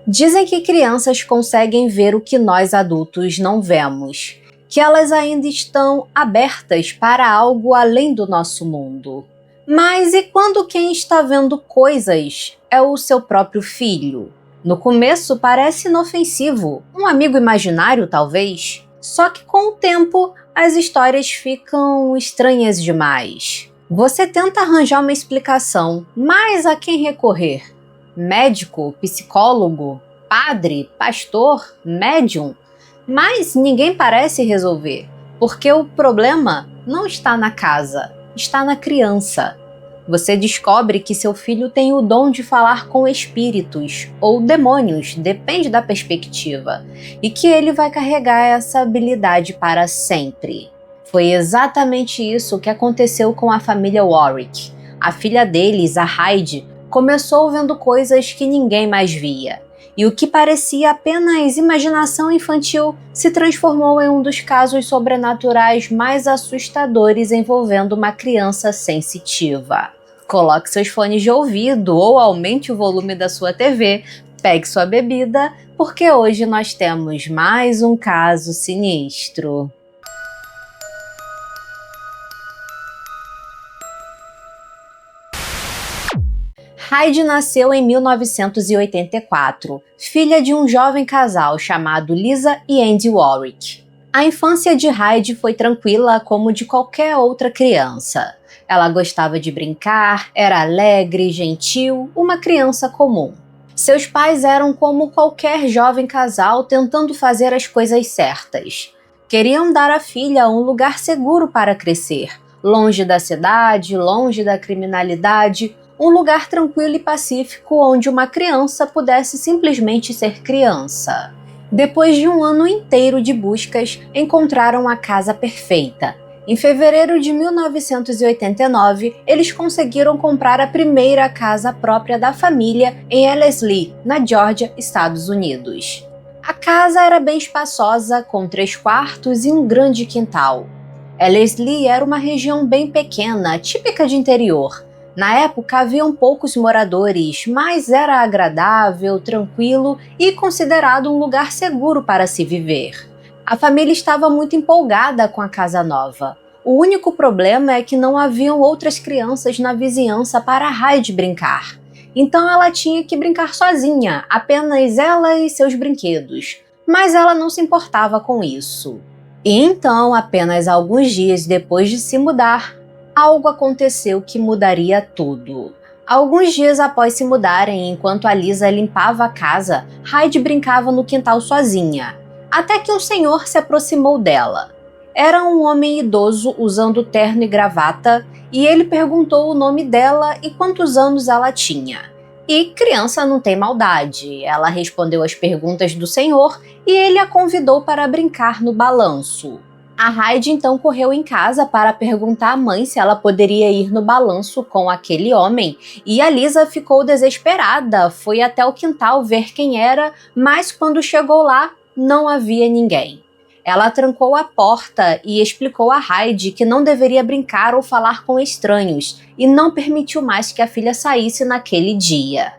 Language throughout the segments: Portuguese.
Dizem que crianças conseguem ver o que nós adultos não vemos, que elas ainda estão abertas para algo além do nosso mundo. Mas e quando quem está vendo coisas é o seu próprio filho? No começo parece inofensivo, um amigo imaginário talvez. Só que com o tempo as histórias ficam estranhas demais. Você tenta arranjar uma explicação, mas a quem recorrer? Médico, psicólogo, padre, pastor, médium? Mas ninguém parece resolver, porque o problema não está na casa, está na criança. Você descobre que seu filho tem o dom de falar com espíritos ou demônios, depende da perspectiva, e que ele vai carregar essa habilidade para sempre. Foi exatamente isso que aconteceu com a família Warwick. A filha deles, a Hyde, começou vendo coisas que ninguém mais via. E o que parecia apenas imaginação infantil se transformou em um dos casos sobrenaturais mais assustadores envolvendo uma criança sensitiva. Coloque seus fones de ouvido ou aumente o volume da sua TV, pegue sua bebida, porque hoje nós temos mais um caso sinistro. Hyde nasceu em 1984, filha de um jovem casal chamado Lisa e Andy Warwick. A infância de Hyde foi tranquila como de qualquer outra criança. Ela gostava de brincar, era alegre, gentil, uma criança comum. Seus pais eram como qualquer jovem casal tentando fazer as coisas certas. Queriam dar à filha um lugar seguro para crescer, longe da cidade, longe da criminalidade, um lugar tranquilo e pacífico onde uma criança pudesse simplesmente ser criança. Depois de um ano inteiro de buscas, encontraram a casa perfeita. Em fevereiro de 1989, eles conseguiram comprar a primeira casa própria da família em Ellerslie, na Geórgia, Estados Unidos. A casa era bem espaçosa, com 3 quartos e um grande quintal. Ellerslie era uma região bem pequena, típica de interior. Na época haviam poucos moradores, mas era agradável, tranquilo e considerado um lugar seguro para se viver. A família estava muito empolgada com a casa nova. O único problema é que não haviam outras crianças na vizinhança para Hyde brincar. Então ela tinha que brincar sozinha, apenas ela e seus brinquedos. Mas ela não se importava com isso. E então, apenas alguns dias depois de se mudar, algo aconteceu que mudaria tudo. Alguns dias após se mudarem, enquanto a Lisa limpava a casa, Hyde brincava no quintal sozinha, até que um senhor se aproximou dela. Era um homem idoso usando terno e gravata, e ele perguntou o nome dela e quantos anos ela tinha. E criança não tem maldade, ela respondeu às perguntas do senhor e ele a convidou para brincar no balanço. A Hyde então correu em casa para perguntar à mãe se ela poderia ir no balanço com aquele homem, e a Lisa ficou desesperada, foi até o quintal ver quem era, mas quando chegou lá, não havia ninguém. Ela trancou a porta e explicou a Hyde que não deveria brincar ou falar com estranhos, e não permitiu mais que a filha saísse naquele dia.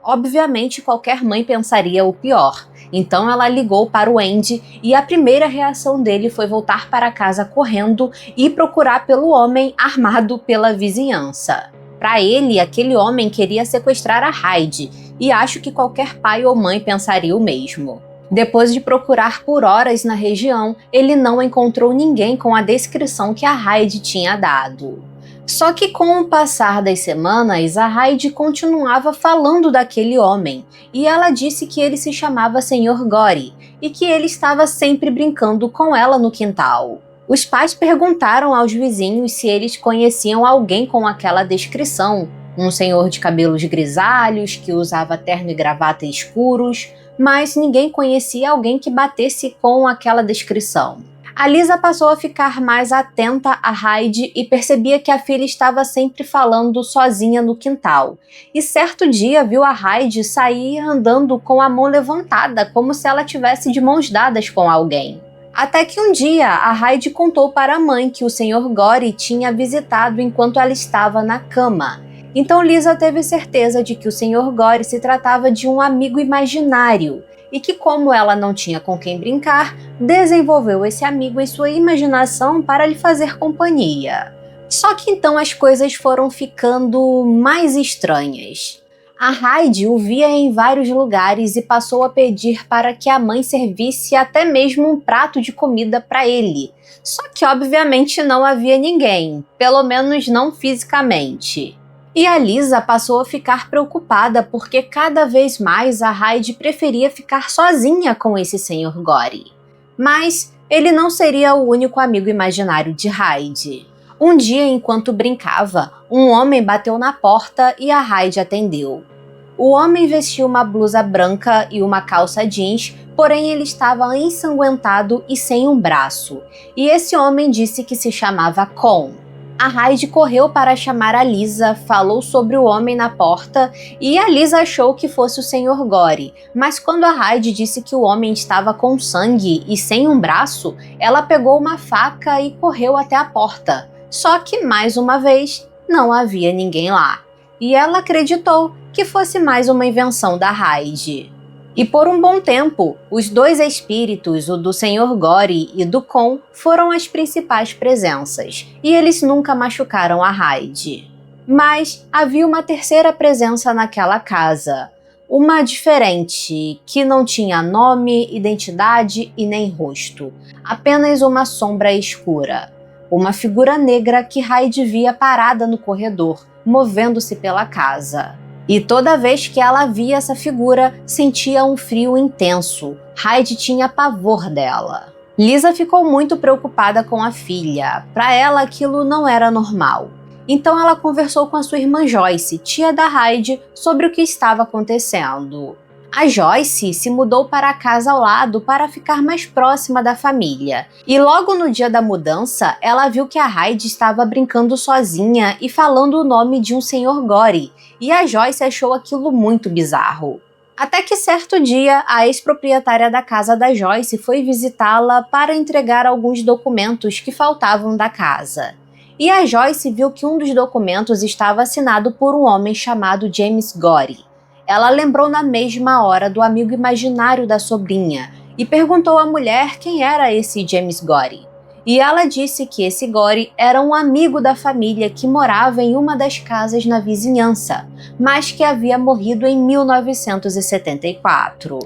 Obviamente, qualquer mãe pensaria o pior. Então ela ligou para o Andy e a primeira reação dele foi voltar para casa correndo e procurar pelo homem armado pela vizinhança. Para ele, aquele homem queria sequestrar a Hyde e acho que qualquer pai ou mãe pensaria o mesmo. Depois de procurar por horas na região, ele não encontrou ninguém com a descrição que a Hyde tinha dado. Só que com o passar das semanas, a Hyde continuava falando daquele homem, e ela disse que ele se chamava Sr. Gorey, e que ele estava sempre brincando com ela no quintal. Os pais perguntaram aos vizinhos se eles conheciam alguém com aquela descrição, um senhor de cabelos grisalhos, que usava terno e gravata escuros, mas ninguém conhecia alguém que batesse com aquela descrição. A Lisa passou a ficar mais atenta a Hyde e percebia que a filha estava sempre falando sozinha no quintal. E certo dia viu a Hyde sair andando com a mão levantada, como se ela tivesse de mãos dadas com alguém. Até que um dia a Hyde contou para a mãe que o Sr. Gorey tinha visitado enquanto ela estava na cama. Então Lisa teve certeza de que o Sr. Gore se tratava de um amigo imaginário e que, como ela não tinha com quem brincar, desenvolveu esse amigo em sua imaginação para lhe fazer companhia. Só que então as coisas foram ficando mais estranhas. A Hyde o via em vários lugares e passou a pedir para que a mãe servisse até mesmo um prato de comida para ele. Só que obviamente não havia ninguém, pelo menos não fisicamente. E a Lisa passou a ficar preocupada porque cada vez mais a Hyde preferia ficar sozinha com esse Sr. Gore. Mas ele não seria o único amigo imaginário de Hyde. Um dia, enquanto brincava, um homem bateu na porta e a Hyde atendeu. O homem vestiu uma blusa branca e uma calça jeans, porém ele estava ensanguentado e sem um braço. E esse homem disse que se chamava Con. A Hyde correu para chamar a Lisa, falou sobre o homem na porta e a Lisa achou que fosse o Sr. Gore. Mas quando a Hyde disse que o homem estava com sangue e sem um braço, ela pegou uma faca e correu até a porta. Só que, mais uma vez, não havia ninguém lá. E ela acreditou que fosse mais uma invenção da Hyde. E por um bom tempo, os dois espíritos, o do Sr. Gore e do Con, foram as principais presenças, e eles nunca machucaram a Hyde. Mas havia uma terceira presença naquela casa, uma diferente, que não tinha nome, identidade e nem rosto, apenas uma sombra escura. Uma figura negra que Hyde via parada no corredor, movendo-se pela casa. E toda vez que ela via essa figura, sentia um frio intenso. Hyde tinha pavor dela. Lisa ficou muito preocupada com a filha. Para ela, aquilo não era normal. Então ela conversou com a sua irmã Joyce, tia da Hyde, sobre o que estava acontecendo. A Joyce se mudou para a casa ao lado para ficar mais próxima da família. E logo no dia da mudança, ela viu que a Hyde estava brincando sozinha e falando o nome de um Sr. Gore. E a Joyce achou aquilo muito bizarro. Até que certo dia, a ex-proprietária da casa da Joyce foi visitá-la para entregar alguns documentos que faltavam da casa. E a Joyce viu que um dos documentos estava assinado por um homem chamado James Gore. Ela lembrou na mesma hora do amigo imaginário da sobrinha e perguntou à mulher quem era esse James Gore. E ela disse que esse Gore era um amigo da família que morava em uma das casas na vizinhança, mas que havia morrido em 1974.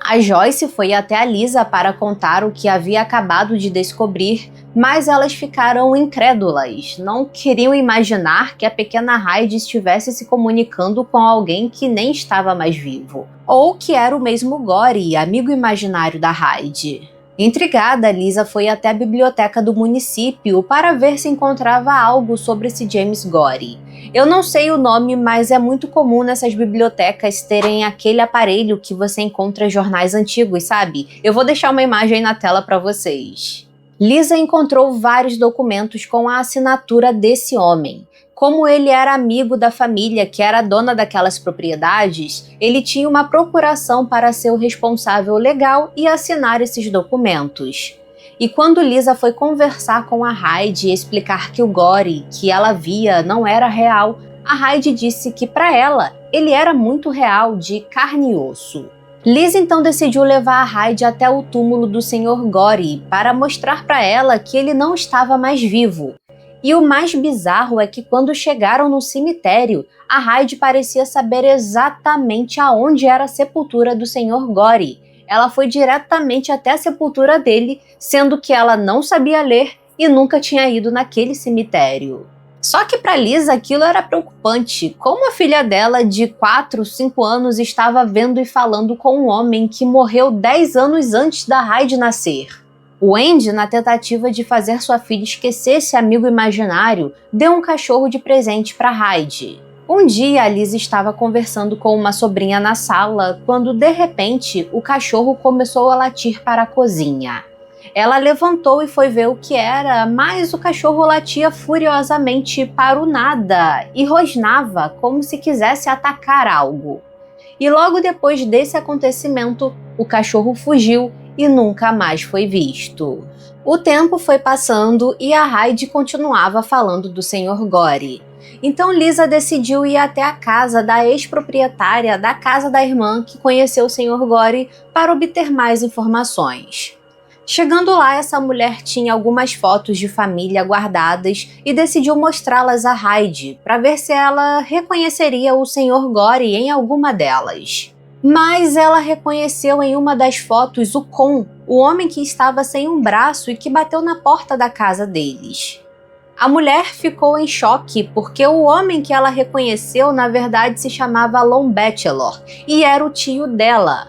A Joyce foi até a Lisa para contar o que havia acabado de descobrir, mas elas ficaram incrédulas, não queriam imaginar que a pequena Hyde estivesse se comunicando com alguém que nem estava mais vivo, ou que era o mesmo Gore, amigo imaginário da Hyde. Intrigada, Lisa foi até a biblioteca do município para ver se encontrava algo sobre esse James Gore. Eu não sei o nome, mas é muito comum nessas bibliotecas terem aquele aparelho que você encontra jornais antigos, sabe? Eu vou deixar uma imagem na tela para vocês. Lisa encontrou vários documentos com a assinatura desse homem. Como ele era amigo da família que era dona daquelas propriedades, ele tinha uma procuração para ser o responsável legal e assinar esses documentos. E quando Lisa foi conversar com a Hyde e explicar que o Gore que ela via não era real, a Hyde disse que para ela ele era muito real, de carne e osso. Lisa então decidiu levar a Hyde até o túmulo do Sr. Gore para mostrar para ela que ele não estava mais vivo. E o mais bizarro é que quando chegaram no cemitério, a Hyde parecia saber exatamente aonde era a sepultura do Sr. Gore. Ela foi diretamente até a sepultura dele, sendo que ela não sabia ler e nunca tinha ido naquele cemitério. Só que para Lisa aquilo era preocupante. Como a filha dela, de 4, 5 anos, estava vendo e falando com um homem que morreu 10 anos antes da Hyde nascer. O Andy, na tentativa de fazer sua filha esquecer esse amigo imaginário, deu um cachorro de presente para Hyde. Um dia, a Lisa estava conversando com uma sobrinha na sala, quando, de repente, o cachorro começou a latir para a cozinha. Ela levantou e foi ver o que era, mas o cachorro latia furiosamente para o nada e rosnava como se quisesse atacar algo. E logo depois desse acontecimento, o cachorro fugiu e nunca mais foi visto. O tempo foi passando e a Hyde continuava falando do Sr. Gore. Então Lisa decidiu ir até a casa da ex-proprietária da casa da irmã que conheceu o Sr. Gore para obter mais informações. Chegando lá, essa mulher tinha algumas fotos de família guardadas e decidiu mostrá-las a Hyde para ver se ela reconheceria o Sr. Gore em alguma delas. Mas ela reconheceu em uma das fotos o Con, o homem que estava sem um braço e que bateu na porta da casa deles. A mulher ficou em choque porque o homem que ela reconheceu na verdade se chamava Lon Bachelor e era o tio dela.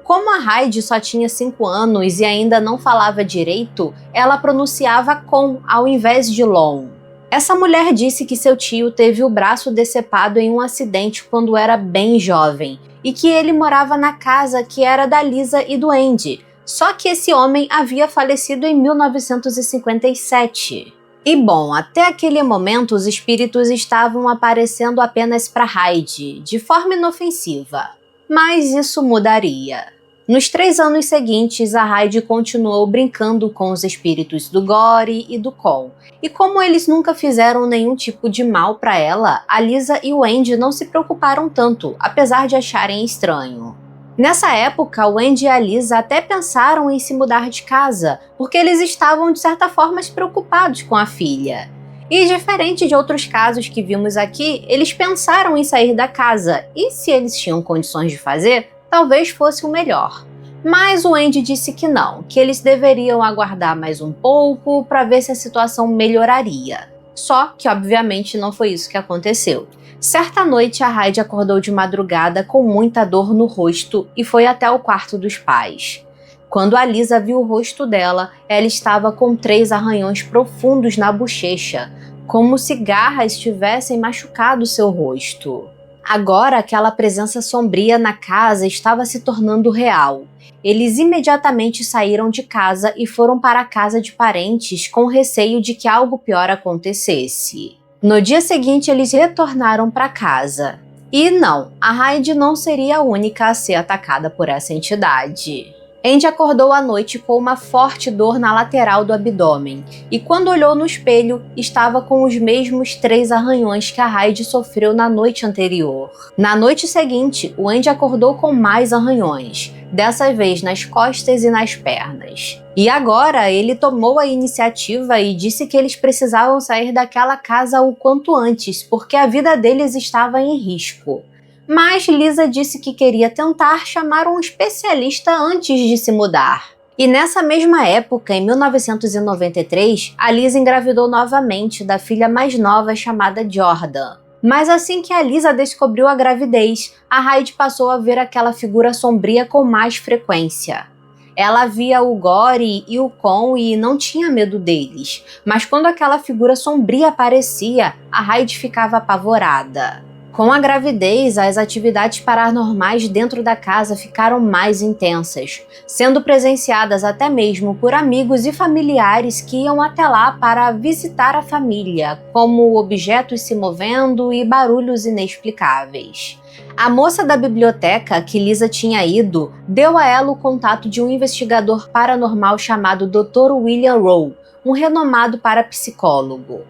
Como a Hyde só tinha 5 anos e ainda não falava direito, ela pronunciava Con ao invés de Lon. Essa mulher disse que seu tio teve o braço decepado em um acidente quando era bem jovem e que ele morava na casa que era da Lisa e do Andy, só que esse homem havia falecido em 1957. E bom, até aquele momento os espíritos estavam aparecendo apenas para Hyde, de forma inofensiva. Mas isso mudaria. Nos 3 anos seguintes, a Hyde continuou brincando com os espíritos do Gore e do Con. E como eles nunca fizeram nenhum tipo de mal para ela, a Lisa e o Andy não se preocuparam tanto, apesar de acharem estranho. Nessa época, o Andy e a Lisa até pensaram em se mudar de casa, porque eles estavam de certa forma preocupados com a filha. E diferente de outros casos que vimos aqui, eles pensaram em sair da casa, e se eles tinham condições de fazer, talvez fosse o melhor. Mas o Andy disse que não, que eles deveriam aguardar mais um pouco para ver se a situação melhoraria. Só que obviamente não foi isso que aconteceu. Certa noite, a Hyde acordou de madrugada com muita dor no rosto e foi até o quarto dos pais. Quando a Lisa viu o rosto dela, ela estava com 3 arranhões profundos na bochecha, como se garras tivessem machucado seu rosto. Agora, aquela presença sombria na casa estava se tornando real. Eles imediatamente saíram de casa e foram para a casa de parentes com receio de que algo pior acontecesse. No dia seguinte, eles retornaram para casa. E não, a Hyde não seria a única a ser atacada por essa entidade. Andy acordou à noite com uma forte dor na lateral do abdômen e quando olhou no espelho, estava com os mesmos 3 arranhões que a Hyde sofreu na noite anterior. Na noite seguinte, o Andy acordou com mais arranhões, dessa vez nas costas e nas pernas. E agora ele tomou a iniciativa e disse que eles precisavam sair daquela casa o quanto antes, porque a vida deles estava em risco. Mas Lisa disse que queria tentar chamar um especialista antes de se mudar. E nessa mesma época, em 1993, a Lisa engravidou novamente da filha mais nova chamada Jordan. Mas assim que a Lisa descobriu a gravidez, a Hyde passou a ver aquela figura sombria com mais frequência. Ela via o Gore e o Con e não tinha medo deles, mas quando aquela figura sombria aparecia, a Hyde ficava apavorada. Com a gravidez, as atividades paranormais dentro da casa ficaram mais intensas, sendo presenciadas até mesmo por amigos e familiares que iam até lá para visitar a família, como objetos se movendo e barulhos inexplicáveis. A moça da biblioteca que Lisa tinha ido deu a ela o contato de um investigador paranormal chamado Dr. William Rowe, um renomado parapsicólogo.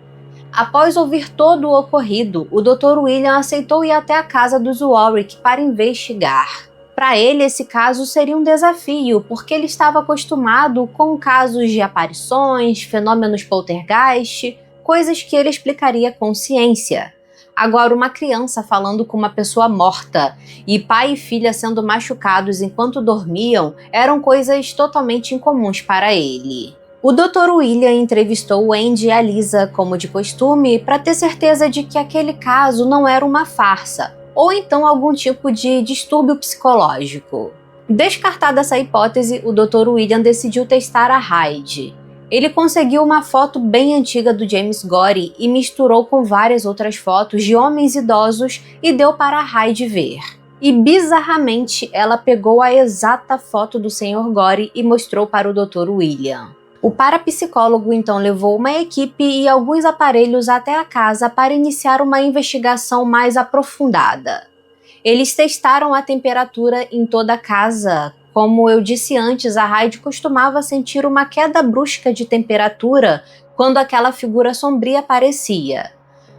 Após ouvir todo o ocorrido, o Dr. William aceitou ir até a casa dos Warwick para investigar. Para ele, esse caso seria um desafio, porque ele estava acostumado com casos de aparições, fenômenos poltergeist, coisas que ele explicaria com ciência. Agora, uma criança falando com uma pessoa morta e pai e filha sendo machucados enquanto dormiam eram coisas totalmente incomuns para ele. O Dr. William entrevistou o Andy e a Lisa, como de costume, para ter certeza de que aquele caso não era uma farsa, ou então algum tipo de distúrbio psicológico. Descartada essa hipótese, o Dr. William decidiu testar a Hyde. Ele conseguiu uma foto bem antiga do James Gore e misturou com várias outras fotos de homens idosos e deu para a Hyde ver. E bizarramente, ela pegou a exata foto do Sr. Gore e mostrou para o Dr. William. O parapsicólogo então levou uma equipe e alguns aparelhos até a casa para iniciar uma investigação mais aprofundada. Eles testaram a temperatura em toda a casa, como eu disse antes, a Hyde costumava sentir uma queda brusca de temperatura quando aquela figura sombria aparecia.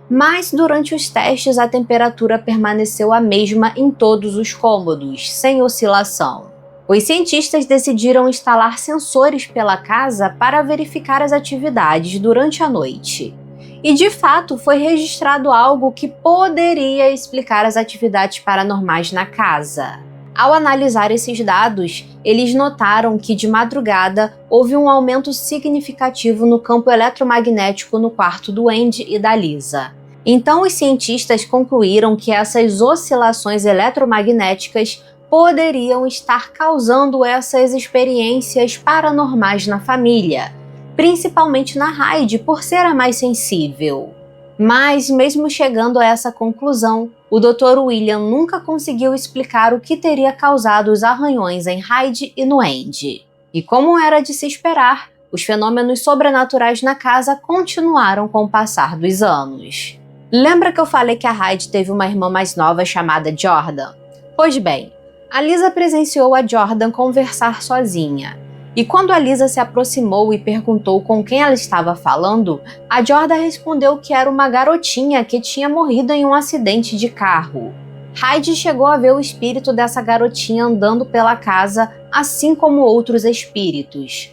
Mas durante os testes a temperatura permaneceu a mesma em todos os cômodos, sem oscilação. Os cientistas decidiram instalar sensores pela casa para verificar as atividades durante a noite. E de fato foi registrado algo que poderia explicar as atividades paranormais na casa. Ao analisar esses dados, eles notaram que de madrugada houve um aumento significativo no campo eletromagnético no quarto do Andy e da Lisa. Então os cientistas concluíram que essas oscilações eletromagnéticas poderiam estar causando essas experiências paranormais na família, principalmente na Hyde por ser a mais sensível. Mas, mesmo chegando a essa conclusão, o Dr. William nunca conseguiu explicar o que teria causado os arranhões em Hyde e no Andy. E como era de se esperar, os fenômenos sobrenaturais na casa continuaram com o passar dos anos. Lembra que eu falei que a Hyde teve uma irmã mais nova chamada Jordan? Pois bem, a Lisa presenciou a Jordan conversar sozinha. E quando a Lisa se aproximou e perguntou com quem ela estava falando, a Jordan respondeu que era uma garotinha que tinha morrido em um acidente de carro. Hyde chegou a ver o espírito dessa garotinha andando pela casa, assim como outros espíritos.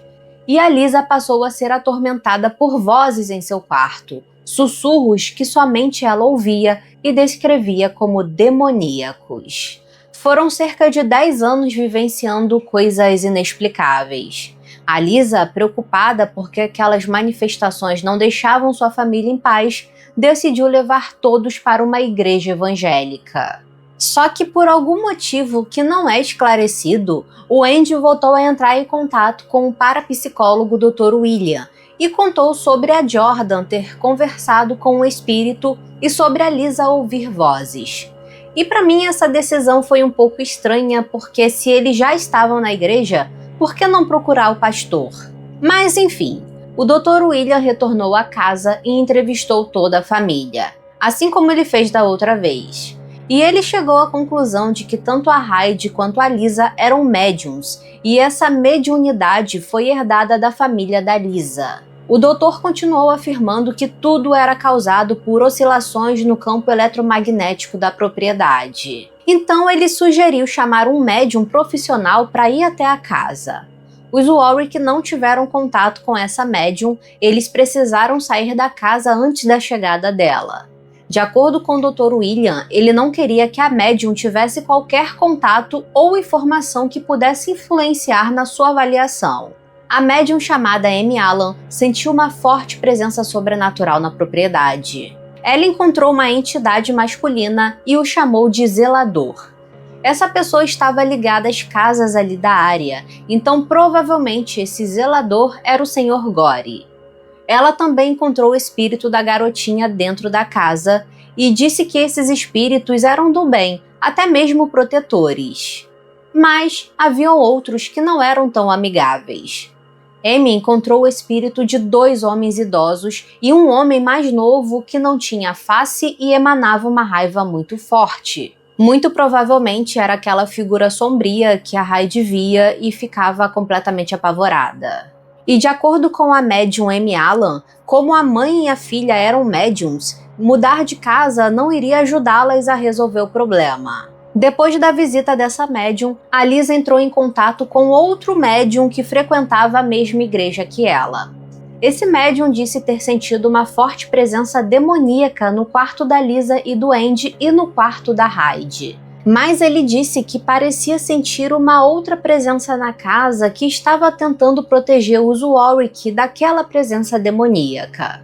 E a Lisa passou a ser atormentada por vozes em seu quarto, sussurros que somente ela ouvia e descrevia como demoníacos. Foram cerca de 10 anos vivenciando coisas inexplicáveis. A Lisa, preocupada porque aquelas manifestações não deixavam sua família em paz, decidiu levar todos para uma igreja evangélica. Só que por algum motivo que não é esclarecido, o Andy voltou a entrar em contato com o parapsicólogo Dr. William e contou sobre a Jordan ter conversado com o espírito e sobre a Lisa ouvir vozes. E para mim essa decisão foi um pouco estranha, porque se eles já estavam na igreja, por que não procurar o pastor? Mas enfim, o Dr. William retornou à casa e entrevistou toda a família, assim como ele fez da outra vez. E ele chegou à conclusão de que tanto a Hyde quanto a Lisa eram médiums, e essa mediunidade foi herdada da família da Lisa. O doutor continuou afirmando que tudo era causado por oscilações no campo eletromagnético da propriedade. Então ele sugeriu chamar um médium profissional para ir até a casa. Os Warwick não tiveram contato com essa médium, eles precisaram sair da casa antes da chegada dela. De acordo com o Dr. William, ele não queria que a médium tivesse qualquer contato ou informação que pudesse influenciar na sua avaliação. A médium chamada Amy Allan sentiu uma forte presença sobrenatural na propriedade. Ela encontrou uma entidade masculina e o chamou de zelador. Essa pessoa estava ligada às casas ali da área, então provavelmente esse zelador era o Sr. Gore. Ela também encontrou o espírito da garotinha dentro da casa e disse que esses espíritos eram do bem, até mesmo protetores. Mas haviam outros que não eram tão amigáveis. Amy encontrou o espírito de 2 homens idosos e um homem mais novo que não tinha face e emanava uma raiva muito forte. Muito provavelmente era aquela figura sombria que a Hyde via e ficava completamente apavorada. E de acordo com a médium Amy Allan, como a mãe e a filha eram médiums, mudar de casa não iria ajudá-las a resolver o problema. Depois da visita dessa médium, a Lisa entrou em contato com outro médium que frequentava a mesma igreja que ela. Esse médium disse ter sentido uma forte presença demoníaca no quarto da Lisa e do Andy e no quarto da Hyde. Mas ele disse que parecia sentir uma outra presença na casa que estava tentando proteger os Warwick daquela presença demoníaca.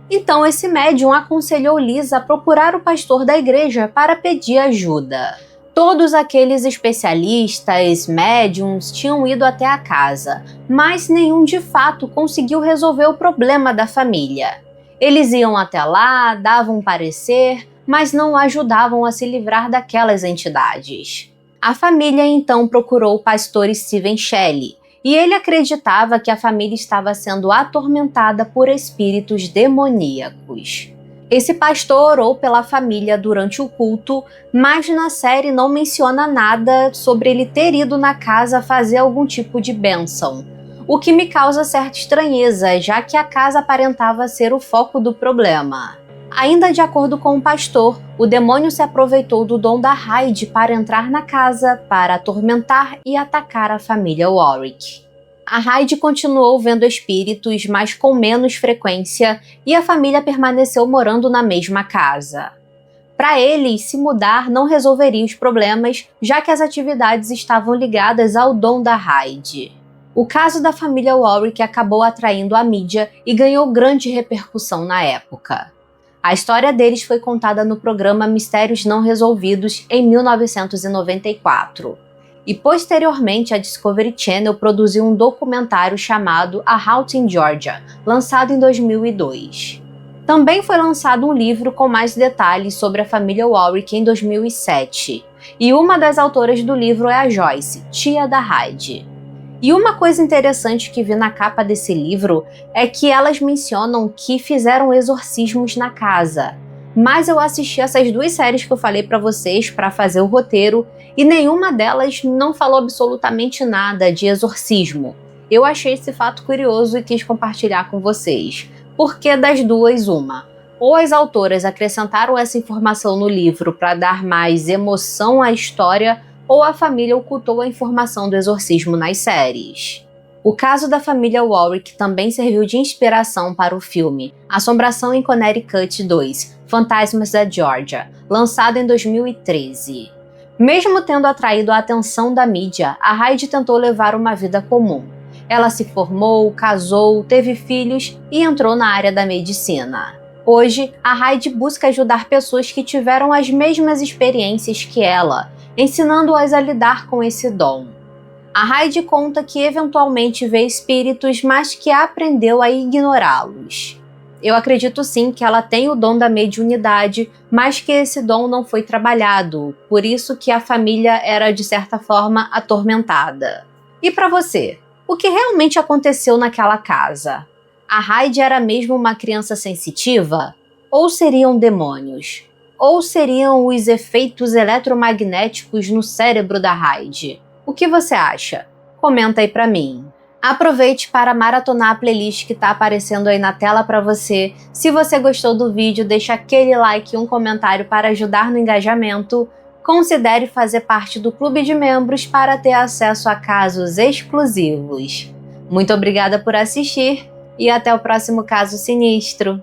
Então esse médium aconselhou Lisa a procurar o pastor da igreja para pedir ajuda. Todos aqueles especialistas, médiums, tinham ido até a casa, mas nenhum de fato conseguiu resolver o problema da família. Eles iam até lá, davam um parecer, mas não ajudavam a se livrar daquelas entidades. A família então procurou o pastor Steven Shelley, e ele acreditava que a família estava sendo atormentada por espíritos demoníacos. Esse pastor orou pela família durante o culto, mas na série não menciona nada sobre ele ter ido na casa fazer algum tipo de bênção, o que me causa certa estranheza, já que a casa aparentava ser o foco do problema. Ainda de acordo com o pastor, o demônio se aproveitou do dom da Hyde para entrar na casa, para atormentar e atacar a família Warwick. A Hyde continuou vendo espíritos, mas com menos frequência, e a família permaneceu morando na mesma casa. Para eles, se mudar não resolveria os problemas, já que as atividades estavam ligadas ao dom da Hyde. O caso da família Warwick acabou atraindo a mídia e ganhou grande repercussão na época. A história deles foi contada no programa Mistérios Não Resolvidos em 1994. E posteriormente a Discovery Channel produziu um documentário chamado A Halt in Georgia, lançado em 2002. Também foi lançado um livro com mais detalhes sobre a família Warwick em 2007, e uma das autoras do livro é a Joyce, tia da Hyde. E uma coisa interessante que vi na capa desse livro é que elas mencionam que fizeram exorcismos na casa. Mas eu assisti essas duas séries que eu falei para vocês para fazer o roteiro e nenhuma delas não falou absolutamente nada de exorcismo. Eu achei esse fato curioso e quis compartilhar com vocês. Porque das duas, uma. Ou as autoras acrescentaram essa informação no livro para dar mais emoção à história, ou a família ocultou a informação do exorcismo nas séries. O caso da família Warwick também serviu de inspiração para o filme Assombração em Connecticut 2, Fantasmas da Georgia, lançado em 2013. Mesmo tendo atraído a atenção da mídia, a Hyde tentou levar uma vida comum. Ela se formou, casou, teve filhos e entrou na área da medicina. Hoje, a Hyde busca ajudar pessoas que tiveram as mesmas experiências que ela, ensinando-as a lidar com esse dom. A Hyde conta que eventualmente vê espíritos, mas que aprendeu a ignorá-los. Eu acredito sim que ela tem o dom da mediunidade, mas que esse dom não foi trabalhado, por isso que a família era de certa forma atormentada. E para você, o que realmente aconteceu naquela casa? A Hyde era mesmo uma criança sensitiva? Ou seriam demônios? Ou seriam os efeitos eletromagnéticos no cérebro da Hyde? O que você acha? Comenta aí pra mim. Aproveite para maratonar a playlist que tá aparecendo aí na tela para você. Se você gostou do vídeo, deixa aquele like e um comentário para ajudar no engajamento. Considere fazer parte do clube de membros para ter acesso a casos exclusivos. Muito obrigada por assistir e até o próximo caso sinistro.